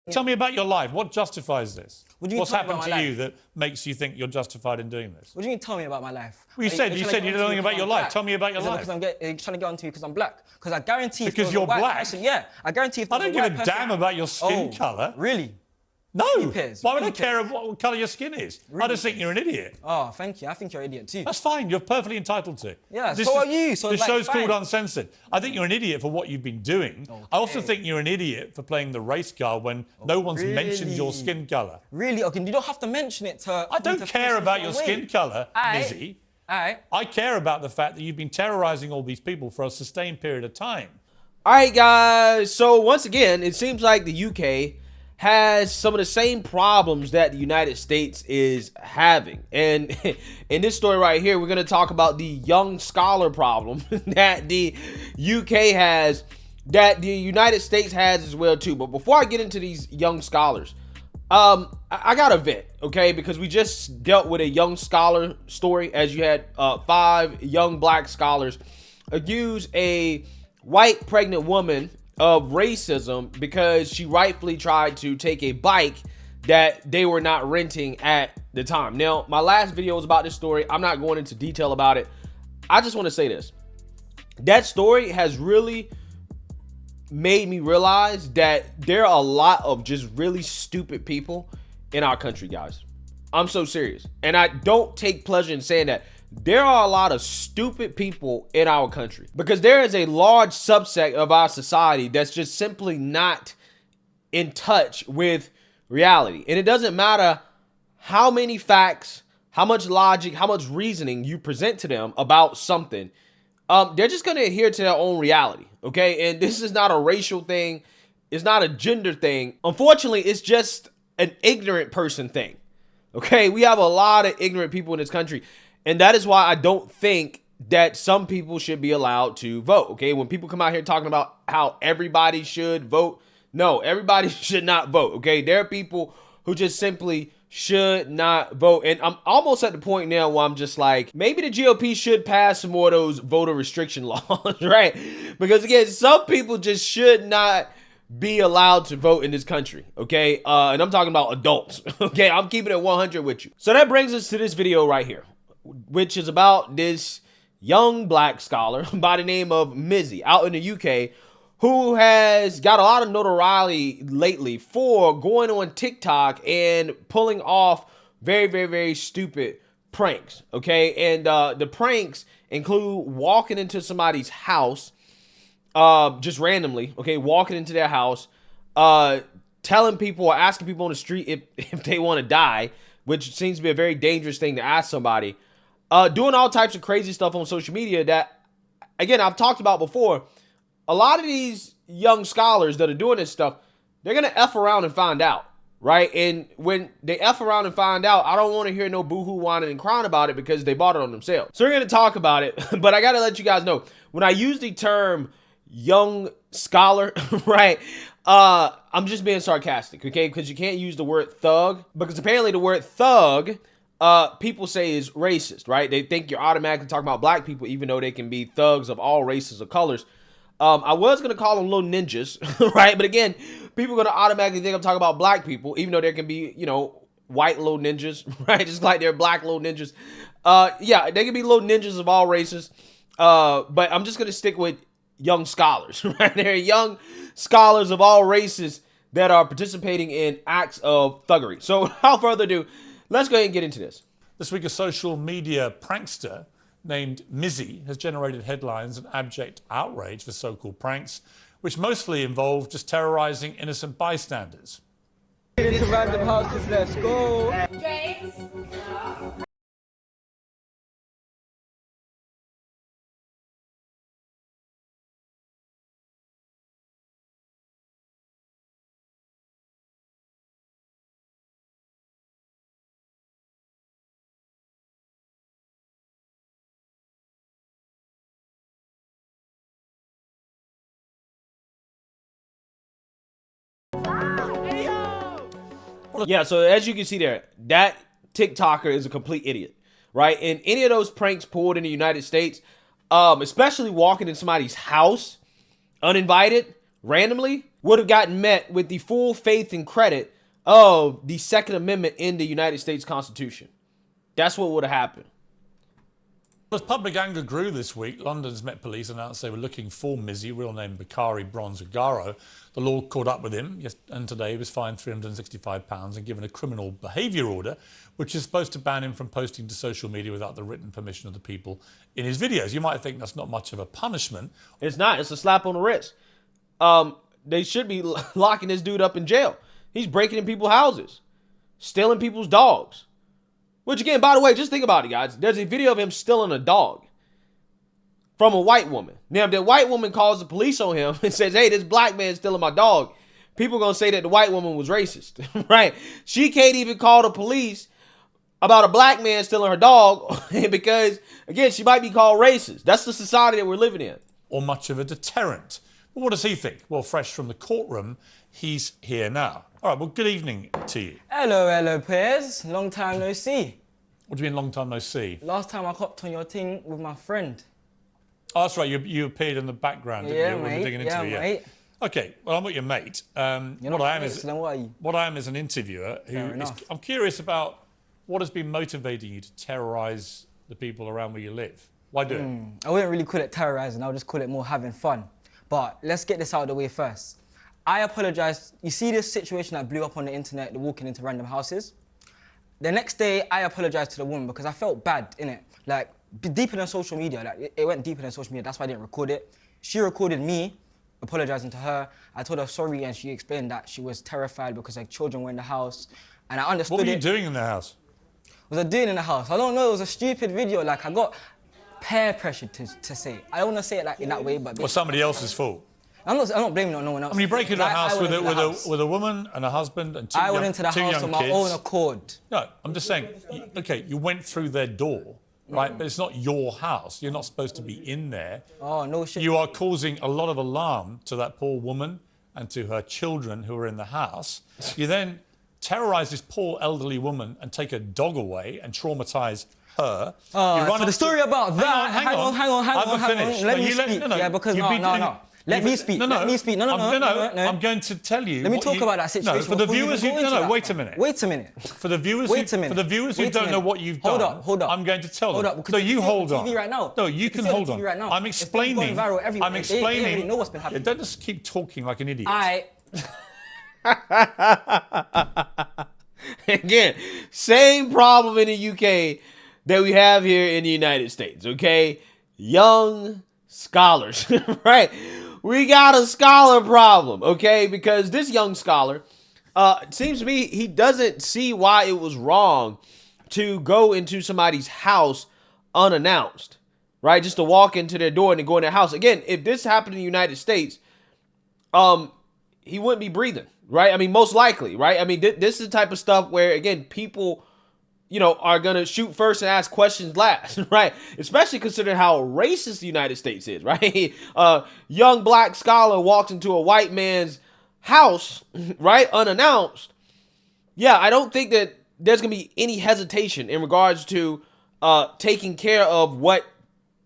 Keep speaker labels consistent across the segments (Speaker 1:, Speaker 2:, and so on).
Speaker 1: Tell me about your life. What justifies this? What's happened to you
Speaker 2: life?
Speaker 1: that makes you think you're justified in doing this?
Speaker 2: What do you mean tell me about my life?
Speaker 1: Well, you said you don't know anything about your life. Tell me about your life.
Speaker 2: Because I'm trying to get onto you because I'm black. Because I guarantee
Speaker 1: because you're black?
Speaker 2: Person, yeah, I guarantee if
Speaker 1: I don't give a damn about your skin colour.
Speaker 2: Really?
Speaker 1: No.
Speaker 2: Piers,
Speaker 1: Why would I care what colour your skin is? I just think you're an idiot.
Speaker 2: Oh, thank you. I think you're an idiot too.
Speaker 1: That's fine. You're perfectly entitled to.
Speaker 2: Yeah, so are you. So
Speaker 1: this
Speaker 2: like,
Speaker 1: show's called Uncensored. I think you're an idiot for what you've been doing. Okay. I also think you're an idiot for playing the race card when no one's mentioned your skin colour.
Speaker 2: Really? Okay, you don't have to mention it to...
Speaker 1: I don't care about your skin colour, Mizzy. I care about the fact that you've been terrorising all these people for a sustained period of time.
Speaker 3: All right, guys. So once again, it seems like the UK has some of the same problems that the United States is having. And in this story right here, we're going to talk about the young scholar problem that the UK has, that the United States has as well too. But before I get into these young scholars, I got a vent, okay? Because we just dealt with a young scholar story, as you had 5 young black scholars accuse a white pregnant woman of racism because she rightfully tried to take a bike that they were not renting at the time. Now, my last video was about this story. I'm not going into detail about it. I just want to say this. That story has really made me realize that there are a lot of just really stupid people in our country, guys. I'm so serious. And I don't take pleasure in saying that. There are a lot of stupid people in our country because there is a large subset of our society that's just simply not in touch with reality. And it doesn't matter how many facts, how much logic, how much reasoning you present to them about something. They're just going to adhere to their own reality. Okay. And this is not a racial thing. It's not a gender thing. Unfortunately, it's just an ignorant person thing. Okay. We have a lot of ignorant people in this country. And that is why I don't think that some people should be allowed to vote, okay? When people come out here talking about how everybody should vote, no, everybody should not vote, okay? There are people who just simply should not vote. And I'm almost at the point now where I'm just like, maybe the GOP should pass some more of those voter restriction laws, right? Because again, some people just should not be allowed to vote in this country, okay? And I'm talking about adults, okay? I'm keeping it 100 with you. So that brings us to this video right here, which is about this young black scholar by the name of Mizzy out in the UK, who has got a lot of notoriety lately for going on TikTok and pulling off very, very, very stupid pranks, okay? And the pranks include walking into somebody's house just randomly, okay? Walking into their house, telling people or asking people on the street if they want to die, which seems to be a very dangerous thing to ask somebody. Doing all types of crazy stuff on social media that, again, I've talked about before. A lot of these young scholars that are doing this stuff, they're going to F around and find out, right? And when they F around and find out, I don't want to hear no boohoo whining and crying about it because they bought it on themselves. So we're going to talk about it, but I got to let you guys know, when I use the term young scholar, right, I'm just being sarcastic, okay? Because you can't use the word thug, because apparently the word thug people say is racist, right? They think you're automatically talking about black people, even though they can be thugs of all races or colors. I was going to call them little ninjas, right? But again, people are going to automatically think I'm talking about black people, even though there can be, you know, white little ninjas, right? Just like they're black little ninjas. Yeah, they can be little ninjas of all races. But I'm just going to stick with young scholars, right? They're young scholars of all races that are participating in acts of thuggery. So without further ado, let's go ahead and get into this.
Speaker 1: This week, a social media prankster named Mizzy has generated headlines and abject outrage for so-called pranks, which mostly involve just terrorizing innocent bystanders.
Speaker 2: Into random houses, let's go.
Speaker 4: James.
Speaker 3: Yeah, so as you can see there, that TikToker is a complete idiot, right? And any of those pranks pulled in the United States, especially walking in somebody's house uninvited, randomly, would have gotten met with the full faith and credit of the Second Amendment in the United States Constitution. That's what would have happened.
Speaker 1: As public anger grew this week, London's Met Police announced they were looking for Mizzy, real name Bakari Bronzagaro. The law caught up with him, and today he was fined £365 and given a criminal behaviour order, which is supposed to ban him from posting to social media without the written permission of the people in his videos. You might think that's not much of a punishment.
Speaker 3: It's not. It's a slap on the wrist. They should be locking this dude up in jail. He's breaking in people's houses, stealing people's dogs. Which, again, by the way, just think about it, guys. There's a video of him stealing a dog from a white woman. Now, if the white woman calls the police on him and says, hey, this black man's stealing my dog, people are going to say that the white woman was racist, right? She can't even call the police about a black man stealing her dog because, again, she might be called racist. That's the society that we're living in.
Speaker 1: Or much of a deterrent. But what does he think? Well, fresh from the courtroom, he's here now. All right, well, good evening to you.
Speaker 2: Hello, Piers. Long time no see.
Speaker 1: What do you mean long time no see?
Speaker 2: Last time I hopped on your thing with my friend.
Speaker 1: Oh, that's right, you appeared in the background, didn't you? When we were digging into it,
Speaker 2: mate.
Speaker 1: Okay, well, I'm not your mate.
Speaker 2: You're not mate, so then what are you?
Speaker 1: What I am is an interviewer I'm curious about what has been motivating you to terrorise the people around where you live. Why do it?
Speaker 2: I wouldn't really call it terrorising, I would just call it more having fun. But let's get this out of the way first. I apologise. You see this situation that blew up on the internet, the walking into random houses? The next day, I apologised to the woman because I felt bad, innit? Like, deeper than social media. Like, it went deeper than social media. That's why I didn't record it. She recorded me apologising to her. I told her sorry, and she explained that she was terrified because her children were in the house. And I understood it.
Speaker 1: What were you doing in the house?
Speaker 2: What was I doing in the house? I don't know. It was a stupid video. Like, I got peer pressured to say it. I don't want to say it like in that way, but...
Speaker 1: Well, somebody else's fault.
Speaker 2: I'm not blaming it on no one else.
Speaker 1: I mean, you break into a house with a woman and a husband and two young kids.
Speaker 2: I went into the house on my own accord.
Speaker 1: No, I'm just saying, okay, you went through their door, right? But it's not your house. You're not supposed to be in there.
Speaker 2: Oh, no shit.
Speaker 1: You are causing a lot of alarm to that poor woman and to her children who are in the house. You then terrorise this poor elderly woman and take her dog away and traumatise her.
Speaker 2: For the story about that,
Speaker 1: hang on.
Speaker 2: Let me speak. Yeah, because no. Let me speak. No.
Speaker 1: I'm going to tell you.
Speaker 2: Let me talk about that situation.
Speaker 1: No, for the viewers who wait a minute.
Speaker 2: Wait a minute.
Speaker 1: For the viewers who don't know what you've done.
Speaker 2: Hold up.
Speaker 1: I'm going to tell them.
Speaker 2: Hold up.
Speaker 1: No, you hold on.
Speaker 2: Right now.
Speaker 1: No, you can hold on.
Speaker 2: Right now.
Speaker 1: I'm explaining.
Speaker 2: It's going viral everywhere.
Speaker 1: I'm explaining.
Speaker 2: They already know what's been happening.
Speaker 1: Don't just keep talking like an idiot.
Speaker 3: Again, same problem in the UK that we have here in the United States, okay? Young scholars, right? We got a scholar problem, okay? Because this young scholar, it seems to me he doesn't see why it was wrong to go into somebody's house unannounced, right? Just to walk into their door and then go in their house. Again, if this happened in the United States, he wouldn't be breathing, right? I mean, most likely, right? I mean, this is the type of stuff where, again, people, you know, are going to shoot first and ask questions last, right? Especially considering how racist the United States is, right? Young black scholar walks into a white man's house, right? Unannounced. Yeah, I don't think that there's going to be any hesitation in regards to taking care of what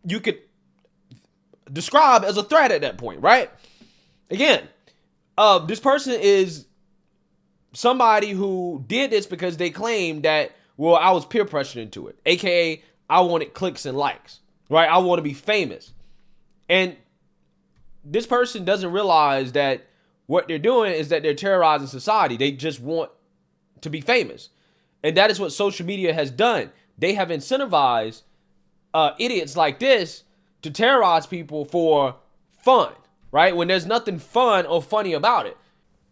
Speaker 3: you could describe as a threat at that point, right? Again, this person is somebody who did this because they claim that, well, I was peer pressured into it. AKA, I wanted clicks and likes, right? I want to be famous. And this person doesn't realize that what they're doing is that they're terrorizing society. They just want to be famous. And that is what social media has done. They have incentivized idiots like this to terrorize people for fun, right? When there's nothing fun or funny about it.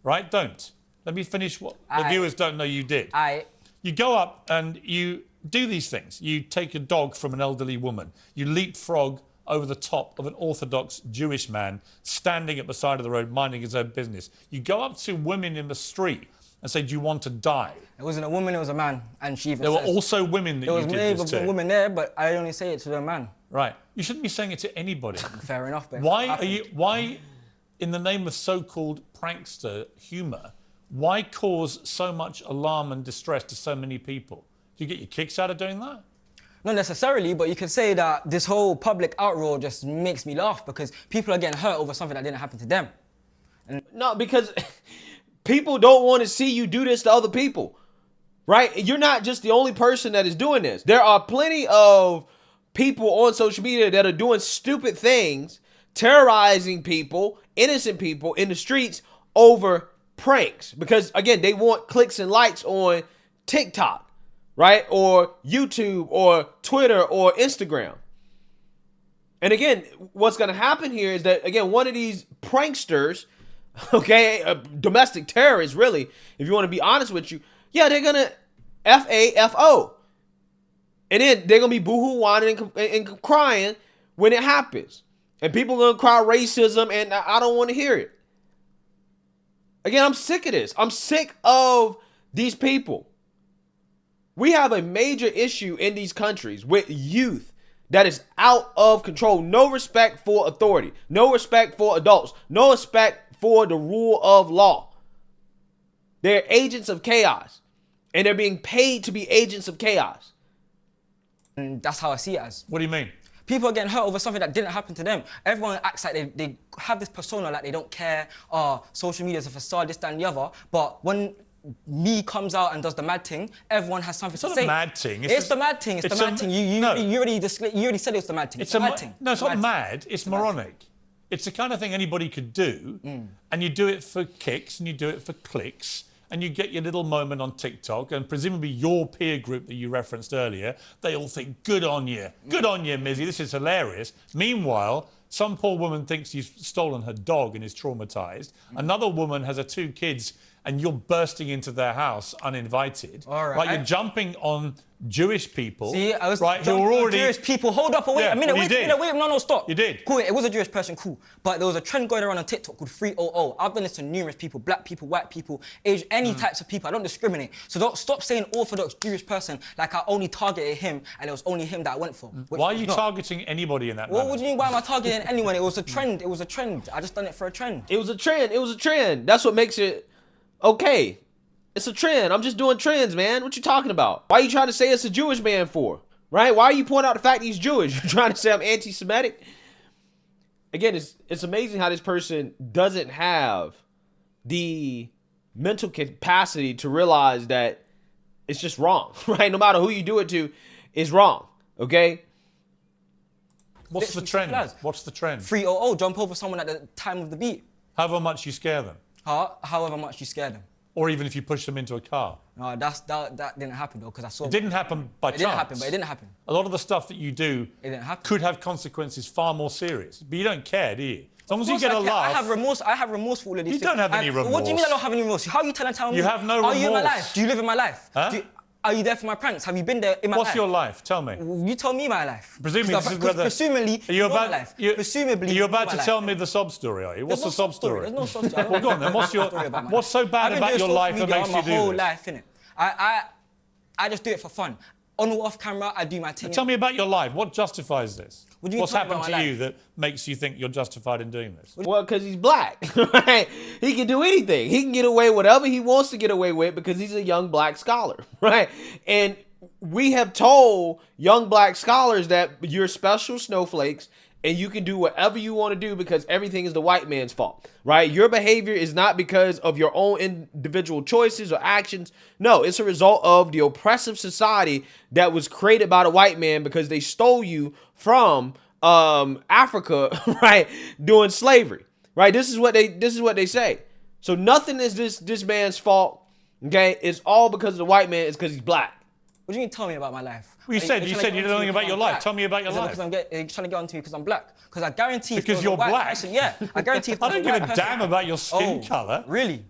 Speaker 1: Right? Don't. Let me finish what the viewers don't know you did. You go up and you do these things. You take a dog from an elderly woman. You leapfrog over the top of an Orthodox Jewish man standing at the side of the road minding his own business. You go up to women in the street and say, do you want to die?
Speaker 2: It wasn't a woman, it was a man. And she even
Speaker 1: There were also women that you did this to.
Speaker 2: There was a woman there, but I only say it to the man.
Speaker 1: Right. You shouldn't be saying it to anybody.
Speaker 2: Fair enough. But
Speaker 1: why, in the name of so-called prankster humour, why cause so much alarm and distress to so many people? Do you get your kicks out of doing that?
Speaker 2: Not necessarily, but you could say that this whole public outroar just makes me laugh because people are getting hurt over something that didn't happen to them.
Speaker 3: No, because people don't want to see you do this to other people, right? You're not just the only person that is doing this. There are plenty of people on social media that are doing stupid things, terrorizing people, innocent people in the streets over pranks. Because, again, they want clicks and likes on TikTok, right? Or YouTube or Twitter or Instagram. And again, what's going to happen here is that, again, one of these pranksters, okay, a domestic terrorist, really, if you want to be honest with you, yeah, they're going to FAFO. And then they're going to be boohoo whining and crying when it happens. And people are going to cry racism, and I don't want to hear it. Again, I'm sick of this. I'm sick of these people. We have a major issue in these countries with youth that is out of control. No respect for authority. No respect for adults. No respect for the rule of law. They're agents of chaos. And they're being paid to be agents of chaos.
Speaker 2: And that's how I see it as.
Speaker 1: What do you mean?
Speaker 2: People are getting hurt over something that didn't happen to them. Everyone acts like they have this persona, like they don't care. Social media is a facade, this, that, and the other. But when me comes out and does the mad thing, everyone has something to say.
Speaker 1: It's not a mad thing.
Speaker 2: It's the mad thing. It's the mad thing. You already said it was the mad thing. It's the mad thing.
Speaker 1: No, it's not mad. It's moronic. It's the kind of thing anybody could do, and you do it for kicks and you do it for clicks. And you get your little moment on TikTok, and presumably your peer group that you referenced earlier, they all think, good on you, Mizzy, this is hilarious. Meanwhile, some poor woman thinks you've stolen her dog and is traumatised. Another woman has her 2 kids, and you're bursting into their house uninvited.
Speaker 2: All right.
Speaker 1: You're jumping on Jewish people.
Speaker 2: See, I was
Speaker 1: right, who are already
Speaker 2: Jewish people. Hold up, wait a minute, wait, no, stop.
Speaker 1: You did.
Speaker 2: Cool, it was a Jewish person, cool. But there was a trend going around on TikTok called 300. I've done this to numerous people, black people, white people, Asian, any types of people. I don't discriminate. So don't stop saying Orthodox Jewish person like I only targeted him and it was only him that I went for.
Speaker 1: Why are you targeting anybody in that manner?
Speaker 2: What do you mean, why am I targeting anyone? It was a trend. It was a trend. I just done it for a trend.
Speaker 3: It was a trend. It was a trend. That's what makes it okay. It's a trend. I'm just doing trends, man. What you talking about? Why are you trying to say it's a Jewish man for? Right? Why are you pointing out the fact he's Jewish? You're trying to say I'm anti-Semitic? Again, it's amazing how this person doesn't have the mental capacity to realize that it's just wrong, right? No matter who you do it to, it's wrong, okay?
Speaker 1: What's the trend? What's the trend?
Speaker 2: 300, jump over someone at the time of the beat.
Speaker 1: However much you scare them.
Speaker 2: However much you scare them.
Speaker 1: Or even if you push them into a car.
Speaker 2: No, that didn't happen though, because I saw
Speaker 1: it. Didn't happen by chance.
Speaker 2: It didn't happen, but it didn't happen.
Speaker 1: A lot of the stuff that you do could have consequences far more serious. But you don't care, do you? As long as you get a laugh.
Speaker 2: I have remorse for all of these things.
Speaker 1: You don't have any remorse.
Speaker 2: What do you mean I don't have any remorse? How are you telling me?
Speaker 1: You have no remorse.
Speaker 2: Are you in my life? Do you live in my life?
Speaker 1: Huh?
Speaker 2: Are you there for my pranks? Have you been there in my life?
Speaker 1: What's your life? Tell me.
Speaker 2: You tell me my life.
Speaker 1: Presumably, this is whether...
Speaker 2: Presumably,
Speaker 1: are you about,
Speaker 2: my life.
Speaker 1: Presumably, you're about to tell me the sob story, are you? What's the sob story?
Speaker 2: There's no sob story.
Speaker 1: Well, go on then. What's so bad about your life that makes you do this?
Speaker 2: My whole life, innit? I just do it for fun. On or off camera, I do my thing.
Speaker 1: Tell me about your life. What justifies this? What's happened to you
Speaker 2: life?
Speaker 1: That makes you think you're justified in doing this?
Speaker 3: Well, because he's black, right? He can do anything. He can get away with whatever he wants to get away with because he's a young black scholar, right? And we have told young black scholars that you're special snowflakes and you can do whatever you want to do because everything is the white man's fault, right? Your behavior is not because of your own individual choices or actions. No, it's a result of the oppressive society that was created by the white man because they stole you from Africa, right? During slavery, right? This is what they say. So nothing is this man's fault, okay? It's all because of the white man. It's because he's black.
Speaker 2: What do you mean tell me about my life?
Speaker 1: Well, you said you know nothing about your life. Tell me about your life.
Speaker 2: Because you're trying to get onto me because I'm black. Because I guarantee
Speaker 1: because you're black.
Speaker 2: Person, yeah, I guarantee.
Speaker 1: I don't give a damn about your skin colour.
Speaker 2: Really?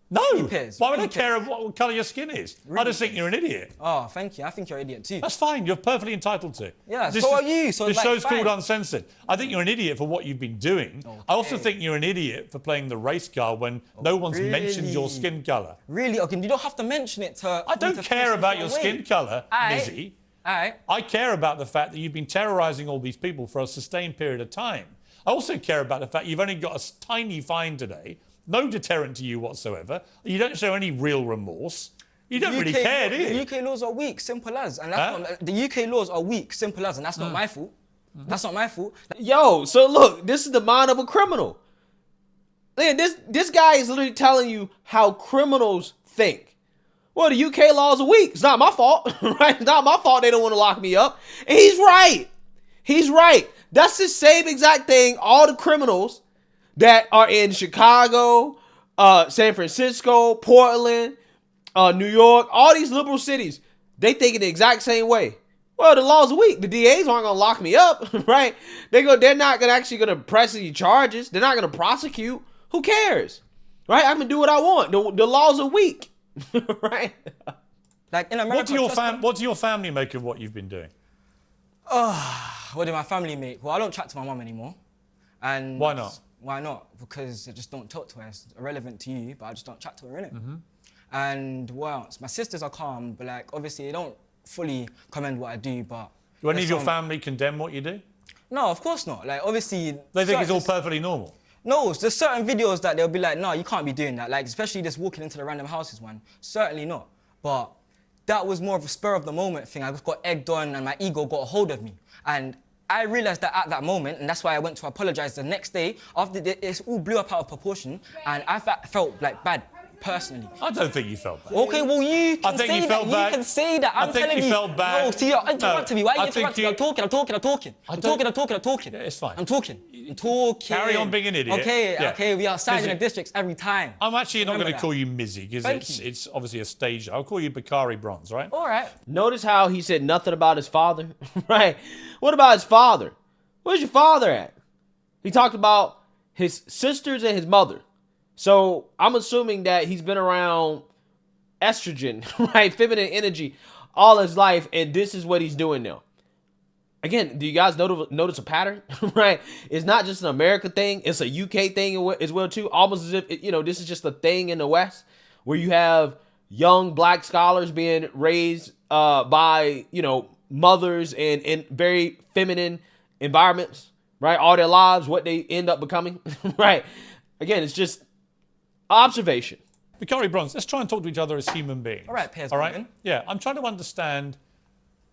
Speaker 1: No.
Speaker 2: Piers,
Speaker 1: why would I care what colour your skin is? Really? I just think you're an idiot.
Speaker 2: Oh, thank you. I think you're an idiot too.
Speaker 1: That's fine. You're perfectly entitled to.
Speaker 2: Yeah, so are you. So
Speaker 1: this show's called Uncensored. I think you're an idiot for what you've been doing.
Speaker 2: Okay.
Speaker 1: I also think you're an idiot for playing the race card when no one's mentioned your skin colour.
Speaker 2: Really? Okay, you don't have to mention it to...
Speaker 1: I don't care about your skin colour, Mizzy. I care about the fact that you've been terrorising all these people for a sustained period of time. I also care about the fact you've only got a tiny fine today, no deterrent to you whatsoever. You don't show any real remorse. You don't really care, do you?
Speaker 2: The UK laws are weak, simple as. And that's not, the UK laws are weak, simple as, and that's not my fault. That's not my fault.
Speaker 3: Yo, so look, this is the mind of a criminal. this guy is literally telling you how criminals think. Well, the UK laws are weak. It's not my fault, right? It's not my fault they don't want to lock me up. And he's right. He's right. That's the same exact thing all the criminals that are in Chicago, San Francisco, Portland, New York, all these liberal cities, they think in the exact same way. Well, the laws are weak. The DAs aren't gonna lock me up, right? They're not gonna press any charges. They're not gonna prosecute. Who cares, right? I can do what I want. The laws are weak, right?
Speaker 2: Like in America.
Speaker 1: What do your family make of what you've been doing?
Speaker 2: What do my family make? Well, I don't chat to my mum anymore. And
Speaker 1: why not?
Speaker 2: Why not? Because I just don't talk to her. It's irrelevant to you, but I just don't chat to her, innit? And what else? My sisters are calm, but like obviously they don't fully commend what I do, but...
Speaker 1: Do any of your family condemn what you do?
Speaker 2: No, of course not. Like obviously...
Speaker 1: They think it's all perfectly normal?
Speaker 2: No, there's certain videos that they'll be like, no, you can't be doing that. Like especially just walking into the random houses one. Certainly not. But that was more of a spur of the moment thing. I just got egged on and my ego got a hold of me. And I realised that at that moment, and that's why I went to apologise the next day. After it all blew up out of proportion, and I felt like bad, personally.
Speaker 1: I don't think you felt bad.
Speaker 2: Okay, well you can say that. You can say that. I'm telling you.
Speaker 1: I think you felt bad.
Speaker 2: No, see, you're interrupting me. Why are you interrupting me? I'm talking.
Speaker 1: I'm
Speaker 2: talking.
Speaker 1: Yeah, it's fine.
Speaker 2: I'm talking.
Speaker 1: Carry on being an idiot.
Speaker 2: Okay, we are signing the districts every time.
Speaker 1: I'm actually not going to call you Mizzy, because it's obviously a stage. I'll call you Bakari Bronze, right?
Speaker 2: All right.
Speaker 3: Notice how he said nothing about his father, right? What about his father? Where's your father at? He talked about his sisters and his mother. So I'm assuming that he's been around estrogen, right? Feminine energy all his life, and this is what he's doing now. Again, do you guys notice a pattern, right? It's not just an America thing. It's a UK thing as well, too. Almost as if, this is just a thing in the West where you have young black scholars being raised by, mothers in very feminine environments, right? All their lives, what they end up becoming, right? Again, it's just observation.
Speaker 1: Bakari Bronze, let's try and talk to each other as human beings.
Speaker 2: All right, Piers.
Speaker 1: All right? Yeah, I'm trying to understand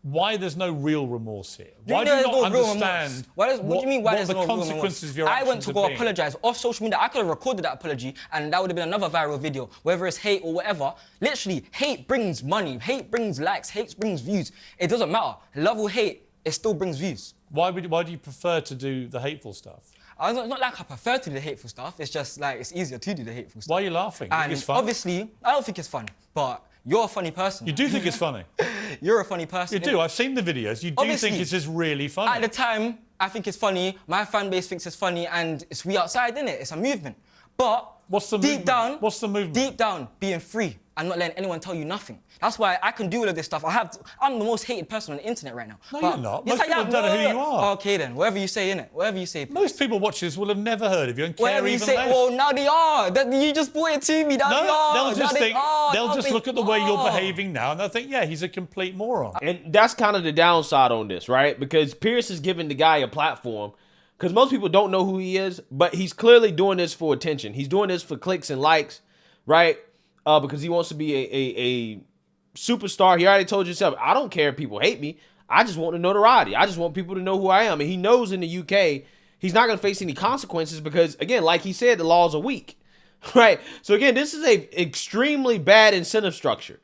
Speaker 1: why there's no real remorse here. Why do
Speaker 2: there's
Speaker 1: you not
Speaker 2: no real
Speaker 1: understand
Speaker 2: remorse? What do you mean why there's no real remorse?
Speaker 1: the consequences of your
Speaker 2: I
Speaker 1: actions
Speaker 2: went to go
Speaker 1: have been?
Speaker 2: apologise off social media. I could have recorded that apology and that would have been another viral video. Whether it's hate or whatever, literally, hate brings money, hate brings likes, hate brings views. It doesn't matter. Love or hate, it still brings views.
Speaker 1: Why do you prefer to do the hateful stuff?
Speaker 2: It's not like I prefer to do the hateful stuff. It's just like it's easier to do the hateful stuff.
Speaker 1: Why are you laughing?
Speaker 2: And
Speaker 1: think it's fun?
Speaker 2: obviously, I don't think it's fun, but you're a funny person.
Speaker 1: You do think it's funny?
Speaker 2: You're a funny person.
Speaker 1: You do. I've seen the videos. You do
Speaker 2: Obviously,
Speaker 1: think it's just really funny.
Speaker 2: At the time, I think it's funny. My fan base thinks it's funny, and it's we outside, innit? It's a movement. But
Speaker 1: what's the
Speaker 2: deep down,
Speaker 1: what's the movement?
Speaker 2: Deep down, being free and not letting anyone tell you nothing. That's why I can do all of this stuff. I'm the most hated person on the internet right now.
Speaker 1: No,
Speaker 2: but
Speaker 1: you're not.
Speaker 2: Yes,
Speaker 1: Most people don't know who you are.
Speaker 2: Okay then, whatever you say, innit? Whatever you say.
Speaker 1: Most people watching this will have never heard of you and care
Speaker 2: Whatever you
Speaker 1: even
Speaker 2: say,
Speaker 1: less.
Speaker 2: well, now they are. You just brought it to me. Now they are.
Speaker 1: They'll just look at the way you're behaving now and they'll think, yeah, he's a complete moron.
Speaker 3: And that's kind of the downside on this, right? Because Piers is giving the guy a platform. Because most people don't know who he is, but he's clearly doing this for attention. He's doing this for clicks and likes, right? Because he wants to be a superstar. He already told you himself, I don't care if people hate me. I just want the notoriety. I just want people to know who I am. And he knows in the UK, he's not going to face any consequences because, again, like he said, the laws are weak, right? So, again, this is a extremely bad incentive structure.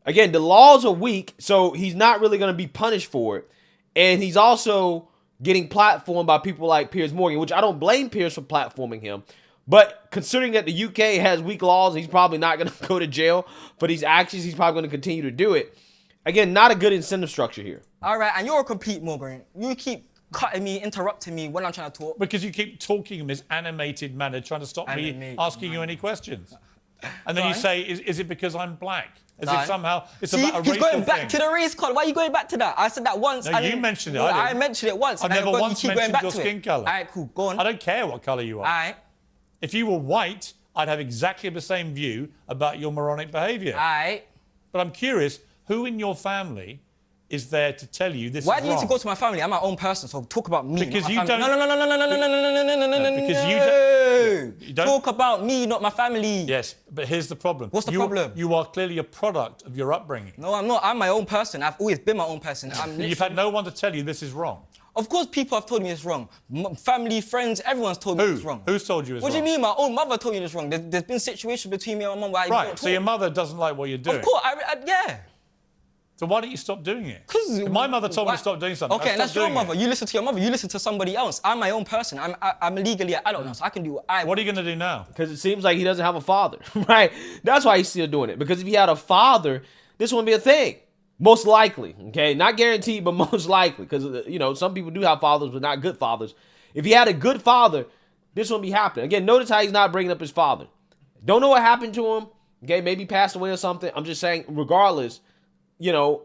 Speaker 3: Again, the laws are weak, so he's not really going to be punished for it. And he's also getting platformed by people like Piers Morgan, which I don't blame Piers for platforming him. But considering that the UK has weak laws, he's probably not going to go to jail for these actions. He's probably going to continue to do it. Again, not a good incentive structure here.
Speaker 2: All right, and you're a complete Morgan. You keep cutting me, interrupting me when I'm trying to talk.
Speaker 1: Because you keep talking in this animated manner, trying to stop me asking you any questions. And then you say, is it because I'm black? As if somehow it's about a racial thing.
Speaker 2: He's going back to the race colour. Why are you going back to that? I said that once.
Speaker 1: No, you mentioned it.
Speaker 2: I mentioned it once.
Speaker 1: I've never once mentioned your skin colour.
Speaker 2: All right, cool. Go on.
Speaker 1: I don't care what colour you are.
Speaker 2: All right.
Speaker 1: If you were white, I'd have exactly the same view about your moronic behaviour.
Speaker 2: All right.
Speaker 1: But I'm curious, who in your family is there to tell you this is wrong?
Speaker 2: Why do you need to go to my family? I'm my own person, so talk about me.
Speaker 1: Because you
Speaker 2: don't. No.
Speaker 1: Because you don't.
Speaker 2: Talk about me, not my family.
Speaker 1: Yes, but here's the problem.
Speaker 2: What's the problem?
Speaker 1: You are clearly a product of your upbringing.
Speaker 2: No, I'm not. I'm my own person. I've always been my own person.
Speaker 1: You've had no one to tell you this is wrong.
Speaker 2: Of course, people have told me it's wrong. Family, friends, everyone's told me it's wrong.
Speaker 1: Who's told you it's
Speaker 2: wrong? What do you mean? My own mother told me it's wrong. There's been situations between me and my mum where I
Speaker 1: Right,
Speaker 2: don't
Speaker 1: so
Speaker 2: talk.
Speaker 1: your mother doesn't like what you're doing.
Speaker 2: Of course, yeah.
Speaker 1: So why don't you stop doing it?
Speaker 2: Because
Speaker 1: my mother told me to stop doing something.
Speaker 2: Okay, and that's your mother.
Speaker 1: It.
Speaker 2: You listen to your mother. You listen to somebody else. I'm my own person. I'm legally an adult now, so I can do what I want.
Speaker 1: What are you going to do now?
Speaker 3: Because it seems like he doesn't have a father, right? That's why he's still doing it. Because if he had a father, this wouldn't be a thing. Most likely, okay? Not guaranteed, but most likely. Because, you know, some people do have fathers, but not good fathers. If he had a good father, this wouldn't be happening. Again, notice how he's not bringing up his father. Don't know what happened to him. Okay, maybe passed away or something. I'm just saying, regardless, you know,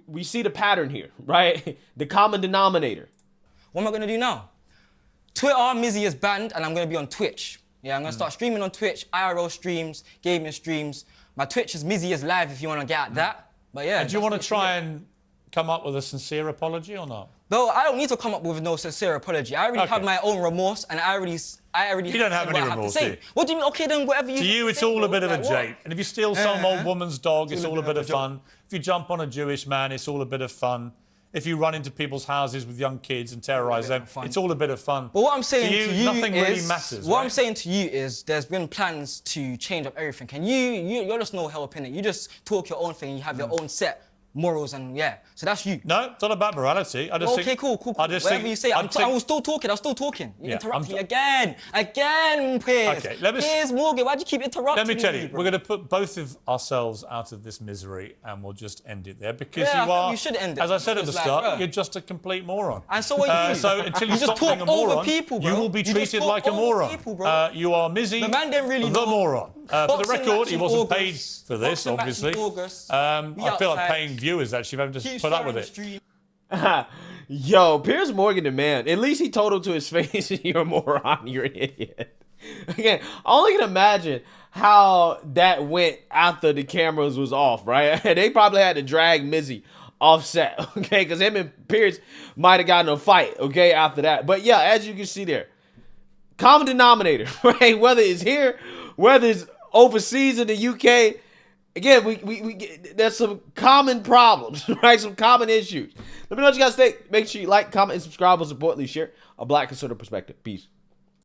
Speaker 3: we see the pattern here, right? The common denominator.
Speaker 2: What am I going to do now? Twitter, Mizzy is banned, and I'm going to be on Twitch. Yeah, I'm going to start streaming on Twitch, IRL streams, gaming streams. My Twitch is Mizzy is live if you want to get at that. But yeah.
Speaker 1: And do you want to try and come up with a sincere apology or not?
Speaker 2: No, I don't need to come up with no sincere apology. I already have my own remorse, and I already.
Speaker 1: You don't have any remorse, do you?
Speaker 2: What do you mean? Okay, then whatever you.
Speaker 1: To you, it's all a bit of a jape. And if you steal some old woman's dog, it's all a bit of fun. If you jump on a Jewish man, it's all a bit of fun. If you run into people's houses with young kids and terrorise them, it's all a bit of fun.
Speaker 2: But what I'm saying to you
Speaker 1: nothing
Speaker 2: is,
Speaker 1: really matters.
Speaker 2: What I'm saying to you is, there's been plans to change up everything. And you're just no help in it. You just talk your own thing and you have your own set morals and yeah. So that's you.
Speaker 1: No, it's not about morality. I just think,
Speaker 2: okay, cool.
Speaker 1: I just
Speaker 2: Whatever
Speaker 1: think,
Speaker 2: you say, I'm still talking. You interrupt me again, Piers.
Speaker 1: Okay,
Speaker 2: Piers Morgan, why'd you keep interrupting me?
Speaker 1: Let me tell you, we're going to put both of ourselves out of this misery and we'll just end it there because
Speaker 2: you should end it.
Speaker 1: As I said at the start, you're just a complete moron.
Speaker 2: And so are you.
Speaker 1: So until you stop
Speaker 2: just
Speaker 1: being a moron,
Speaker 2: over people, bro.
Speaker 1: you will be treated like a moron. You are Mizzy,
Speaker 2: the man didn't really
Speaker 1: the moron. For the record, he wasn't paid for this, obviously. I feel like paying viewers actually having to put up with it.
Speaker 3: Yo, Piers Morgan, the man. At least he told him to his face, "You're a moron. You're an idiot." Again, I only can imagine how that went after the cameras was off, right? They probably had to drag Mizzy off set, okay? Because him and Piers might have gotten a fight, okay, after that. But yeah, as you can see there, common denominator, right? Whether it's here, whether it's overseas in the UK, again, we there's some common problems, right? Some common issues. Let me know what you guys think. Make sure you like, comment, and subscribe. Most importantly, share a Black conservative perspective. Peace.